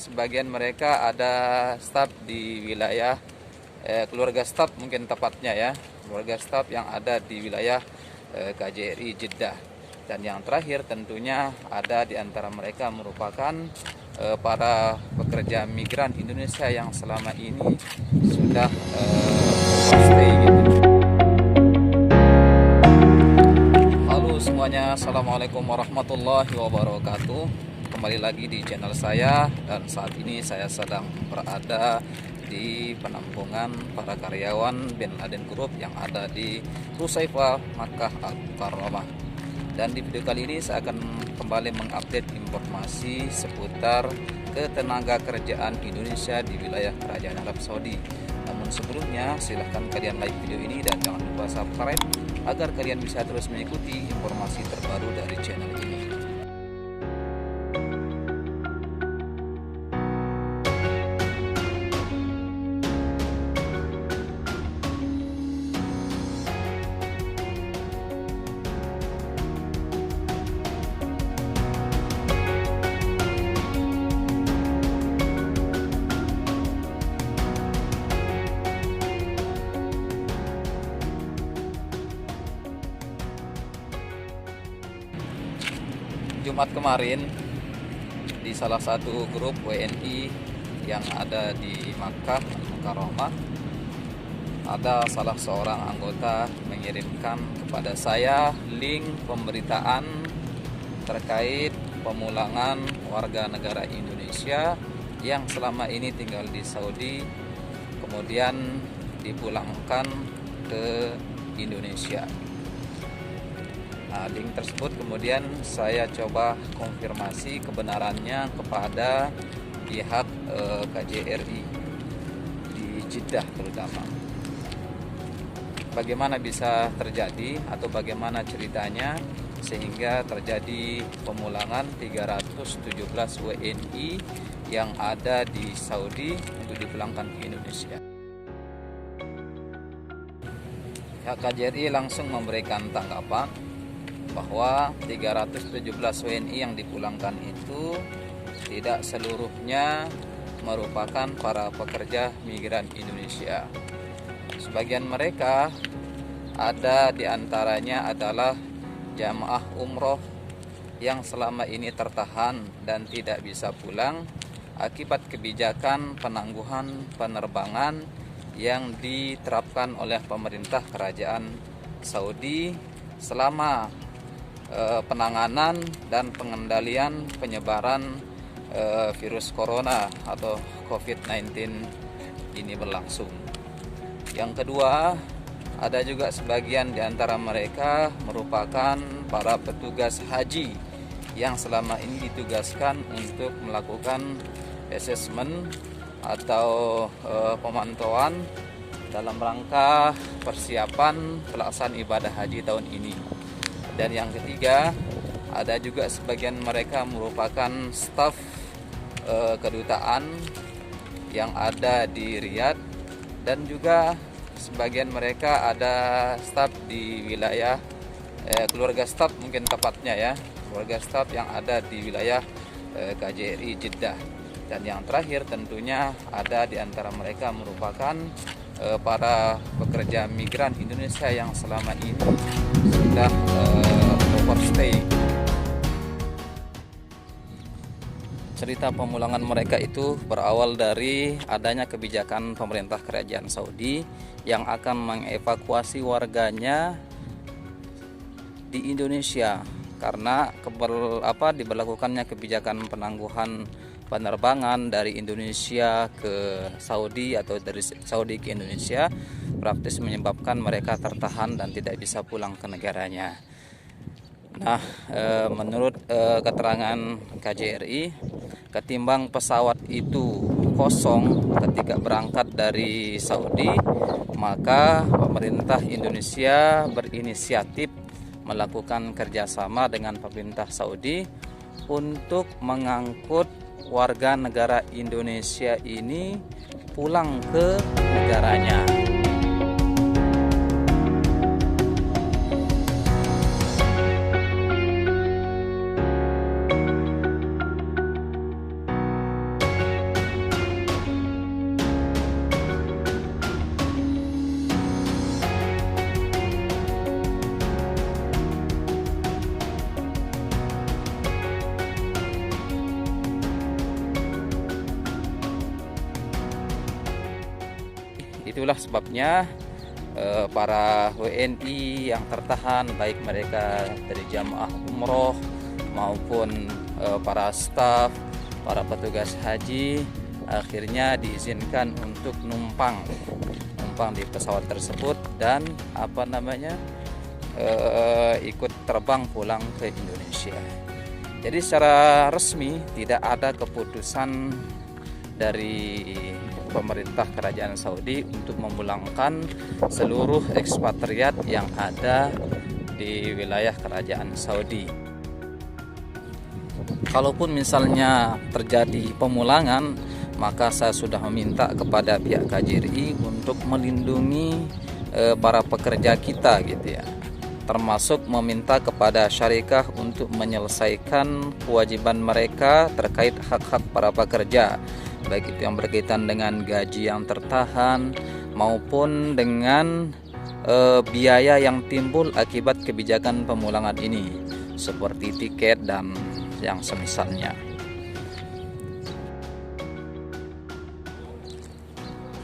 sebagian mereka ada staf di wilayah keluarga staf mungkin tepatnya ya, keluarga staf yang ada di wilayah KJRI Jeddah. Dan yang terakhir tentunya ada di antara mereka merupakan para pekerja migran Indonesia yang selama ini sudah stay gitu. Halo semuanya, assalamualaikum warahmatullahi wabarakatuh. Kembali lagi di channel saya, dan saat ini saya sedang berada di penampungan para karyawan Bin Laden Group yang ada di Rusaifah, Makkah Al-Mukarramah. Dan di video kali ini saya akan kembali mengupdate informasi seputar ketenaga kerjaan Indonesia di wilayah Kerajaan Arab Saudi. Namun sebelumnya silahkan kalian like video ini dan jangan lupa subscribe agar kalian bisa terus mengikuti informasi terbaru dari channel ini. Jumat kemarin di salah satu grup WNI yang ada di Makkah Al-Mukarramah, ada salah seorang anggota mengirimkan kepada saya link pemberitaan terkait pemulangan warga negara Indonesia yang selama ini tinggal di Saudi kemudian dipulangkan ke Indonesia. Nah, link tersebut kemudian saya coba konfirmasi kebenarannya kepada pihak KJRI di Jeddah terutama. Bagaimana bisa terjadi atau bagaimana ceritanya sehingga terjadi pemulangan 317 WNI yang ada di Saudi untuk dipulangkan ke Indonesia. Pihak KJRI langsung memberikan tanggapan bahwa 317 WNI yang dipulangkan itu tidak seluruhnya merupakan para pekerja migran Indonesia. Sebagian mereka ada di antaranya adalah jamaah umroh yang selama ini tertahan dan tidak bisa pulang akibat kebijakan penangguhan penerbangan yang diterapkan oleh pemerintah kerajaan Saudi selama penanganan dan pengendalian penyebaran virus corona atau COVID-19 ini berlangsung. Yang kedua, ada juga sebagian di antara mereka merupakan para petugas haji yang selama ini ditugaskan untuk melakukan asesmen atau pemantauan dalam rangka persiapan pelaksanaan ibadah haji tahun ini. Dan yang ketiga, ada juga sebagian mereka merupakan staf kedutaan yang ada di Riyadh, dan juga sebagian mereka ada staf di wilayah keluarga staf mungkin tepatnya ya, keluarga staf yang ada di wilayah KJRI Jeddah. Dan yang terakhir tentunya ada di antara mereka merupakan para pekerja migran Indonesia yang selama ini sudah overstay. Cerita pemulangan mereka itu berawal dari adanya kebijakan pemerintah kerajaan Saudi yang akan mengevakuasi warganya di Indonesia karena diberlakukannya kebijakan penangguhan penerbangan dari Indonesia ke Saudi atau dari Saudi ke Indonesia praktis menyebabkan mereka tertahan dan tidak bisa pulang ke negaranya. Nah, menurut keterangan KJRI, ketimbang pesawat itu kosong ketika berangkat dari Saudi, maka pemerintah Indonesia berinisiatif melakukan kerjasama dengan pemerintah Saudi untuk mengangkut warga negara Indonesia ini pulang ke negaranya. itulah sebabnya para WNI yang tertahan, baik mereka dari jamaah umroh maupun para staf, para petugas haji, akhirnya diizinkan untuk numpang di pesawat tersebut dan ikut terbang pulang ke Indonesia. Jadi secara resmi tidak ada keputusan dari pemerintah Kerajaan Saudi untuk memulangkan seluruh ekspatriat yang ada di wilayah Kerajaan Saudi. Kalaupun misalnya terjadi pemulangan, maka saya sudah meminta kepada pihak KJRI untuk melindungi para pekerja kita gitu ya, termasuk meminta kepada syarikah untuk menyelesaikan kewajiban mereka terkait hak-hak para pekerja, baik itu yang berkaitan dengan gaji yang tertahan maupun dengan biaya yang timbul akibat kebijakan pemulangan ini, seperti tiket dan yang semisalnya.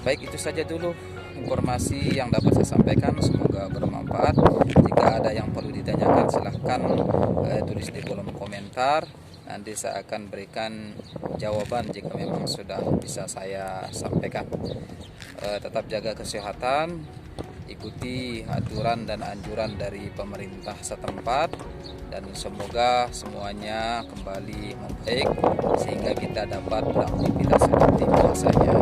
Baik, itu saja dulu informasi yang dapat saya sampaikan, semoga bermanfaat. Jika ada yang perlu ditanyakan silahkan tulis di kolom komentar, nanti saya akan berikan jawaban jika memang sudah bisa saya sampaikan. Tetap jaga kesehatan, ikuti aturan dan anjuran dari pemerintah setempat, dan semoga semuanya kembali membaik sehingga kita dapat beraktivitas seperti biasanya.